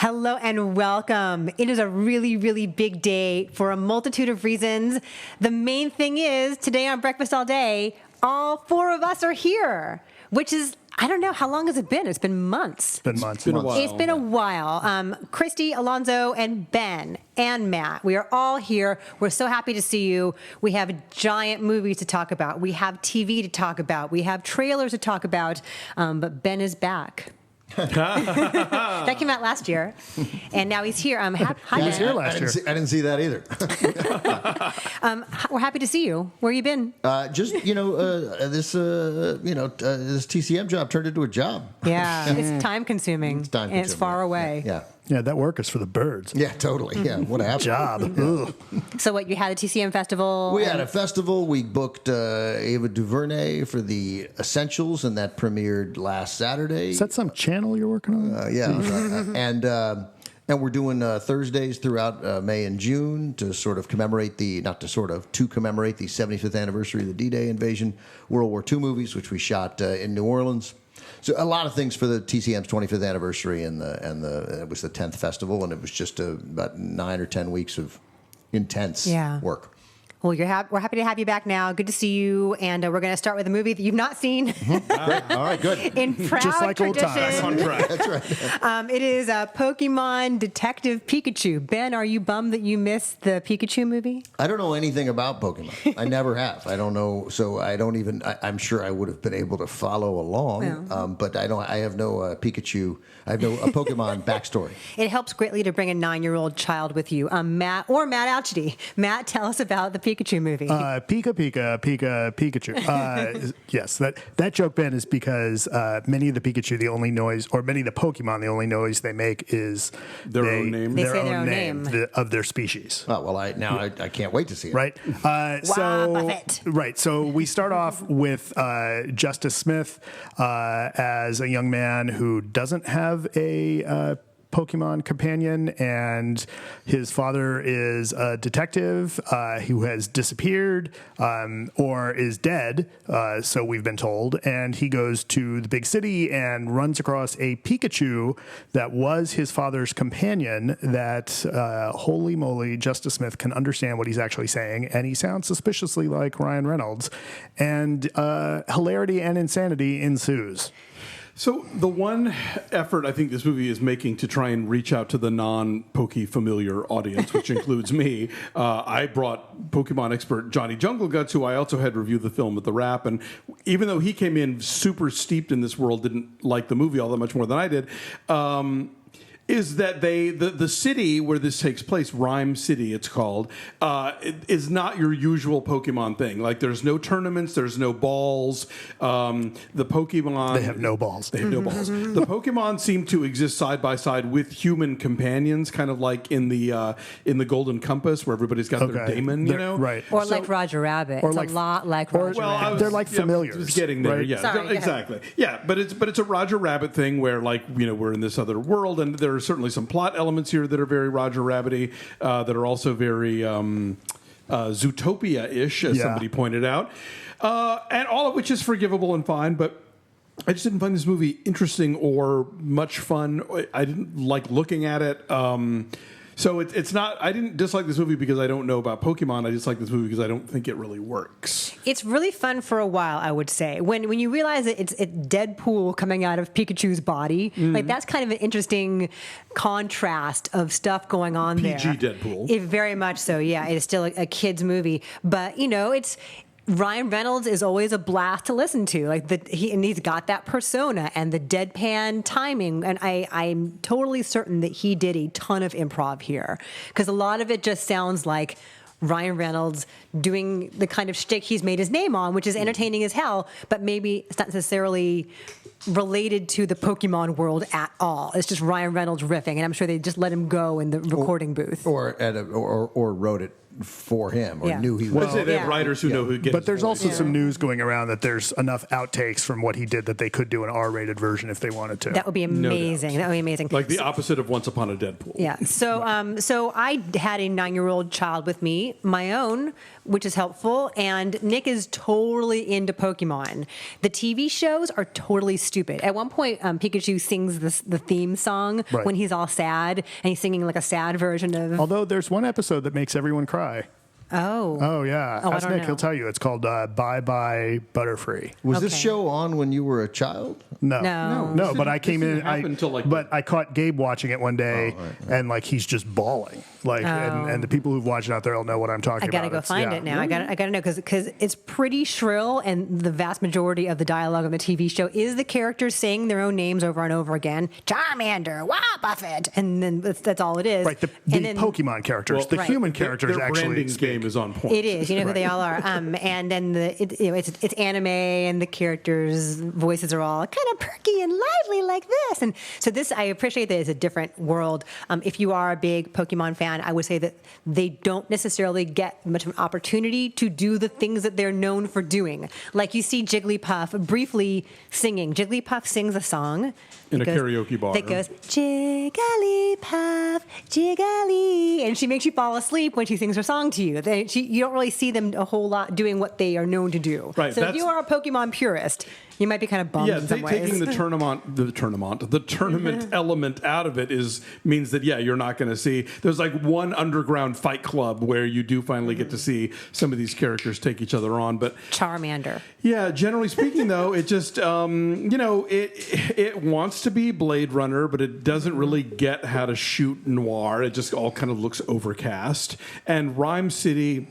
Hello and welcome. It is a really, really big day for a multitude of reasons. The main thing is today on Breakfast All Day, all four of us are here, which is, I don't know, how long has it been? It's been months. It's been months. It's been a while. Christy, Alonso, and Ben, and Matt, we are all here. We're so happy to see you. We have giant movies to talk about. We have TV to talk about. We have trailers to talk about. But Ben is back. That came out last year, and now he's here. Hi, he was here last year. I didn't see that either. We're happy to see you. Where you been? This TCM job turned into a job. Yeah, it's time consuming. And it's far away. Yeah, that work is for the birds. Yeah, totally. Yeah, what happened? Job. So what, you had a TCM festival? We had a festival. We booked Ava DuVernay for the Essentials, and that premiered last Saturday. Is that some channel you're working on? And we're doing Thursdays throughout May and June to sort of commemorate to commemorate the 75th anniversary of the D-Day invasion, World War II movies, which we shot in New Orleans. So a lot of things for the TCM's 25th anniversary, and it was the 10th festival, and it was just about 9 or 10 weeks of intense work. Well, we're happy to have you back now. Good to see you. And we're going to start with a movie that you've not seen. Great. All right, good. In proud just like tradition. Old times. On track. That's right. It is Pokemon Detective Pikachu. Ben, are you bummed that you missed the Pikachu movie? I don't know anything about Pokemon. I never have. I don't know. So I don't even. I'm sure I would have been able to follow along. But I don't. I have no Pikachu. I have no Pokemon backstory. It helps greatly to bring a 9-year-old child with you. Matt Atchity. Matt, tell us about the Pikachu movie. Pikachu. Yes, that joke, Ben, is because many of the Pikachu, many of the Pokemon, the only noise they make is their own name. They say their own name. Of their species. Oh, well, I can't wait to see it. Right. Buffett. Right. So we start off with Justice Smith as a young man who doesn't have a Pokemon companion, and his father is a detective who has disappeared or is dead, so we've been told, and he goes to the big city and runs across a Pikachu that was his father's companion that, holy moly, Justice Smith can understand what he's actually saying, and he sounds suspiciously like Ryan Reynolds, and hilarity and insanity ensues. So the one effort I think this movie is making to try and reach out to the non-Poke familiar audience, which includes me, I brought Pokemon expert Johnny Jungle Guts, who I also had reviewed the film at TheWrap, and even though he came in super steeped in this world, didn't like the movie all that much more than I did, is that the city where this takes place, Rhyme City it's called, is not your usual Pokemon thing. Like, there's no tournaments, there's no balls. The Pokemon... They have no balls. They have no balls. The Pokemon seem to exist side by side with human companions, kind of like in the Golden Compass, where everybody's got their daemon, Right. Or like Roger Rabbit. It's a lot like Roger Rabbit. They're like familiars. I was getting there, right? yeah. Sorry, exactly. Yeah, but it's a Roger Rabbit thing where, like, we're in this other world, and there are certainly some plot elements here that are very Roger Rabbit-y, that are also very Zootopia-ish, as somebody pointed out, and all of which is forgivable and fine, but I just didn't find this movie interesting or much fun. I didn't like looking at it. So it's not. I didn't dislike this movie because I don't know about Pokemon. I dislike this movie because I don't think it really works. It's really fun for a while, I would say. When you realize that it's Deadpool coming out of Pikachu's body, like that's kind of an interesting contrast of stuff going on PG there. Deadpool. Very much so. Yeah, it's still a kid's movie, but it's. Ryan Reynolds is always a blast to listen to. He's got that persona and the deadpan timing, and I'm totally certain that he did a ton of improv here, because a lot of it just sounds like Ryan Reynolds doing the kind of shtick he's made his name on, which is entertaining as hell, but maybe it's not necessarily related to the Pokemon world at all. It's just Ryan Reynolds riffing, and I'm sure they just let him go in the recording booth. Or wrote it for him or Yeah. knew he Well, was. they have writers who know who get But his there's voice. also some news going around that there's enough outtakes from what he did that they could do an R-rated version if they wanted to. That would be amazing. That would be amazing. Like the opposite of Once Upon a Deadpool. Yeah. So I had a 9-year-old child with me, my own, which is helpful. And Nick is totally into Pokemon. The TV shows are totally stupid. At one point, Pikachu sings the theme song Right. when he's all sad, and he's singing like a sad version of. Although there's one episode that makes everyone cry. Oh, Yeah. Oh, I Ask don't Nick, know. he'll tell you. It's called Bye Bye Butterfree. Was this Okay. show on when you were a child? No, No. but I came This in. didn't happen till, like, but I caught Gabe watching it one day, and like he's just bawling. Like, and the people who've watched it out there will know what I'm talking I about. gotta go It's- find yeah. it now. I gotta know because it's pretty shrill, and the vast majority of the dialogue on the TV show is the characters saying their own names over and over again. Charmander, Wobbuffet, and then that's all it is. Right, the And then- Pokemon characters, the Right. human characters Their actually branding speak. game is on point. It is, you know who they all are, and then it's anime, and the characters' voices are all kind of perky and lively like this, and so this I appreciate that it's a different world. If you are a big Pokemon fan, I would say that they don't necessarily get much of an opportunity to do the things that they're known for doing. Like you see Jigglypuff briefly singing. Jigglypuff sings a song In a that goes- karaoke bar. that goes Jigglypuff, Jiggly, and she makes you fall asleep when she sings her song to you. You don't really see them a whole lot doing what they are known to do. Right, So if that's- you are a Pokemon purist, you might be kind of bummed Yeah, in some ways. taking the tournament element out of it means that you're not going to see. There's like one underground fight club where you do finally get to see some of these characters take each other on. But Charmander. yeah, generally speaking, though, it just it wants to be Blade Runner, but it doesn't really get how to shoot noir. It just all kind of looks overcast. And Rhyme City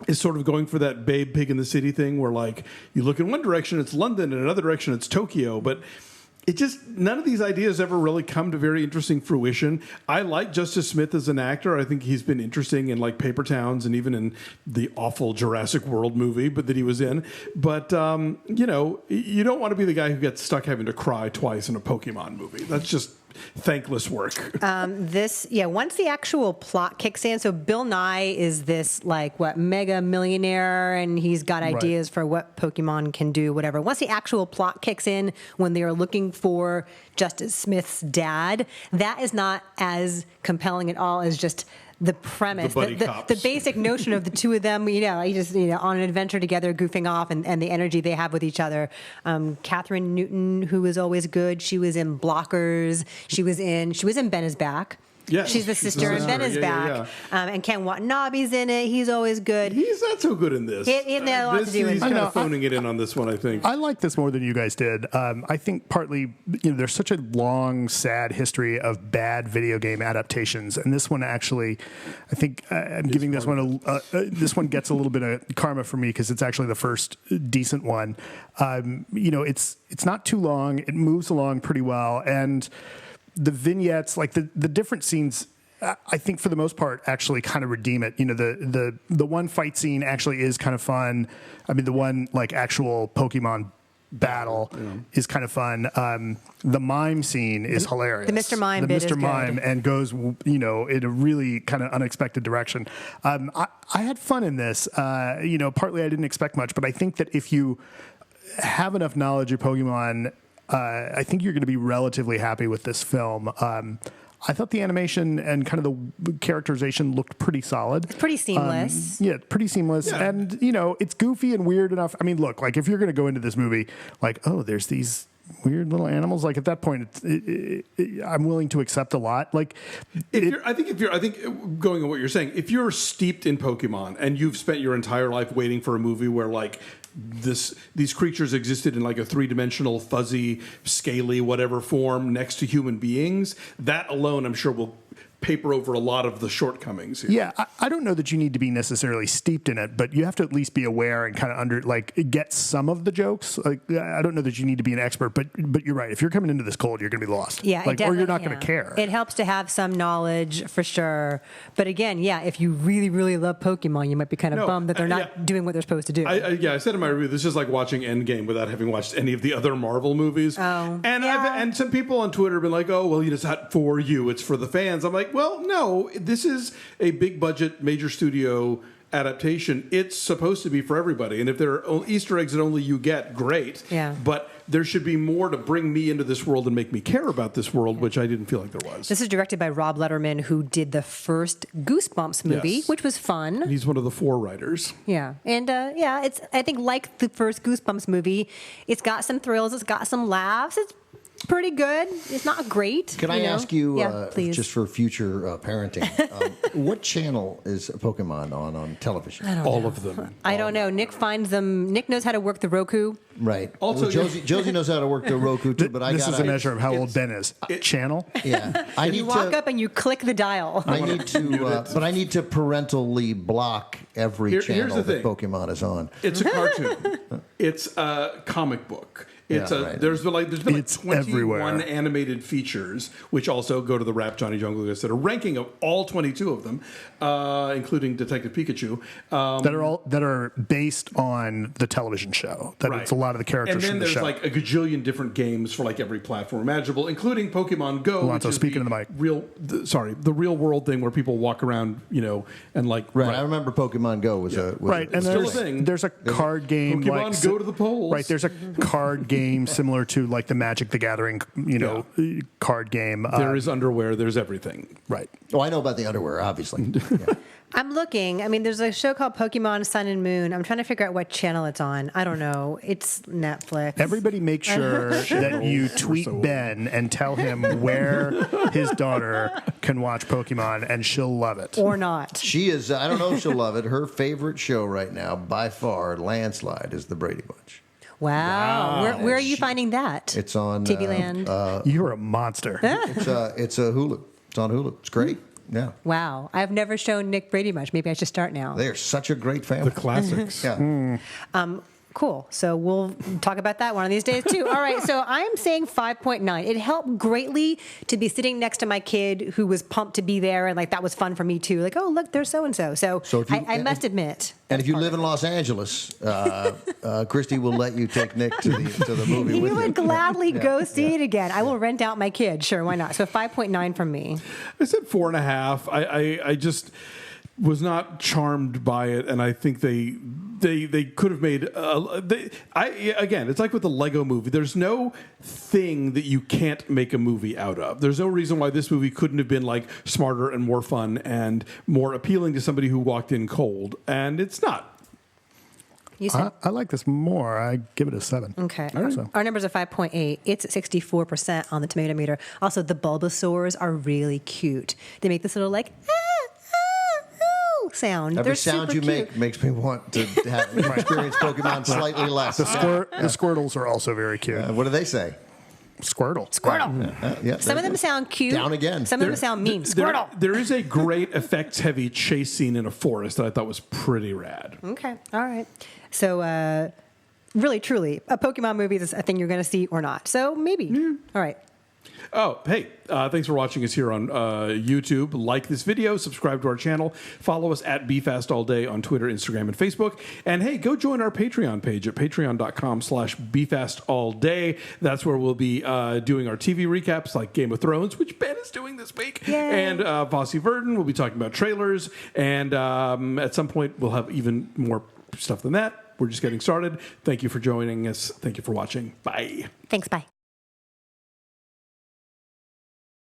is sort of going for that Babe Pig in the City thing where, like, you look in one direction, it's London, and in another direction, it's Tokyo. But it just, none of these ideas ever really come to very interesting fruition. I like Justice Smith as an actor. I think he's been interesting in, like, Paper Towns and even in the awful Jurassic World movie that he was in. But, you don't want to be the guy who gets stuck having to cry twice in a Pokemon movie. That's just thankless work. Once the actual plot kicks in, so Bill Nye is this mega millionaire, and he's got ideas for what Pokemon can do, whatever. Once the actual plot kicks in, when they are looking for Justice Smith's dad, that is not as compelling at all as just the premise, The buddy cops. the basic notion of the two of them, on an adventure together, goofing off, and the energy they have with each other. Kathryn Newton, who is always good, she was in Blockers. She was in Ben is Back. Yes, she's the sister in Ben is Back. And Ken Watanabe's in it. He's always good. He's not so good in this. He had a lot to do with He's it. kind of phoning it in on this one, I think. I like this more than you guys did. I think partly, there's such a long, sad history of bad video game adaptations, and this one actually, I think I'm giving this one this one gets a little bit of karma for me because it's actually the first decent one. It's not too long. It moves along pretty well, and the vignettes, like the different scenes, I think for the most part actually kind of redeem it. The one fight scene actually is kind of fun. I mean, the one like actual Pokemon battle is kind of fun. The mime scene is hilarious. The Mr. Mime the bit Mr. is good. Mime and goes in a really kind of unexpected direction. I had fun in this. Partly I didn't expect much, but I think that if you have enough knowledge of Pokemon, I think you're going to be relatively happy with this film. I thought the animation and kind of the characterization looked pretty solid. It's pretty seamless. Pretty seamless. Yeah. And, it's goofy and weird enough. I mean, look, like if you're going to go into this movie, like, oh, there's these weird little animals. Like at that point, I'm willing to accept a lot. Like, I think going on what you're saying, if you're steeped in Pokemon and you've spent your entire life waiting for a movie where like these creatures existed in like a 3-dimensional, fuzzy, scaly, whatever form next to human beings, that alone, I'm sure, will paper over a lot of the shortcomings here. Yeah, I don't know that you need to be necessarily steeped in it, but you have to at least be aware and kind of get some of the jokes. Like, I don't know that you need to be an expert, but you're right. If you're coming into this cold, you're going to be lost. Yeah, or you're not going to care. It helps to have some knowledge for sure. But again, if you really, really love Pokemon, you might be kind of bummed that they're not doing what they're supposed to do. I said in my review, this is like watching Endgame without having watched any of the other Marvel movies. Oh, and yeah. and some people on Twitter have been like, oh, well, it's not for you, it's for the fans. I'm like, like, well, no, this is a big budget, major studio adaptation. It's supposed to be for everybody. And if there are Easter eggs that only you get, great. Yeah. But there should be more to bring me into this world and make me care about this world, which I didn't feel like there was. This is directed by Rob Letterman, who did the first Goosebumps movie, Yes. which was fun. He's one of the 4 writers. Yeah. And it's, I think, like the first Goosebumps movie, it's got some thrills, it's got some laughs. It's pretty good. It's not great. Can I ask you, please. just for future parenting, what channel is Pokemon on television? All of them. I don't know. Nick finds them. Nick knows how to work the Roku. Right. Also, Well, Josie knows how to work the Roku too, but This is a measure of how old Ben is. Channel? Yeah, I need You walk to. up and you click the dial. I need to, but I need to parentally block every Here's channel the that thing. Pokemon is on. It's a cartoon. It's a comic book. It's Yeah, right. There's been like It's 21 everywhere. animated features, which also go to the Wrap Johnny Jungle Guys, that a ranking of all 22 of them, including Detective Pikachu. That are based on the television show. That it's a lot of the characters and then from the there's show. like a gajillion different games for like every platform imaginable, including Pokemon Go. Alonso, which is speaking to the mic. The real world thing where people walk around, and like Right. I remember Pokemon Go was a Right, and still a thing. there's a card game Pokemon like Go to the polls. Right, there's a card game similar to like the Magic the Gathering, card game. There is underwear. There's everything. Right. Oh, I know about the underwear, obviously. Yeah. I'm looking. I mean, there's a show called Pokemon Sun and Moon. I'm trying to figure out what channel it's on. I don't know. It's Netflix. Everybody make sure that you tweet Ben and tell him where his daughter can watch Pokemon, and she'll love it. Or not. She is, I don't know if she'll love it. Her favorite show right now, by far, landslide, is The Brady Bunch. Wow. Where are you finding that? It's on TV Land. You're a monster. It's a Hulu. It's on Hulu. It's great. Yeah. Wow. I've never shown Nick Brady much. Maybe I should start now. They are such a great family. The classics. Yeah. Cool. So we'll talk about that one of these days too. All right. So I'm saying 5.9. It helped greatly to be sitting next to my kid who was pumped to be there. And like, that was fun for me too. Like, oh, look, there's so-and-so. So if you- I must admit. And if you live in Los Angeles, Christy will let you take Nick to the movie He with would you. gladly go see it again. I will rent out my kid. Sure. Why not? So 5.9 from me. I said 4.5. I just was not charmed by it, and I think they could have made. Again, it's like with the Lego movie. There's no thing that you can't make a movie out of. There's no reason why this movie couldn't have been like smarter and more fun and more appealing to somebody who walked in cold, and it's not. You said? I like this more. I give it a 7. Okay. So. Our numbers are 5.8. It's at 64% on the tomato meter. Also, the Bulbasaurs are really cute. They make this little like sound. Every They're sound super you cute. make makes me want to experience Pokemon slightly less. The Squirtles are also very cute. What do they say? Squirtle. Squirtle. Some of them sound cute. Down again. Some of them sound mean. Squirtle. There is a great effects-heavy chase scene in a forest that I thought was pretty rad. Okay. All right. So, really, truly, a Pokemon movie is a thing you're going to see or not. So, maybe. All right. Oh, hey, thanks for watching us here on YouTube. Like this video, subscribe to our channel, follow us at BeFastAllDay on Twitter, Instagram, and Facebook. And hey, go join our Patreon page at patreon.com/BeFastAllDay. That's where we'll be doing our TV recaps like Game of Thrones, which Ben is doing this week. Yay. And Vossi Verdon, we'll be talking about trailers. And at some point, we'll have even more stuff than that. We're just getting started. Thank you for joining us. Thank you for watching. Bye. Thanks. Bye.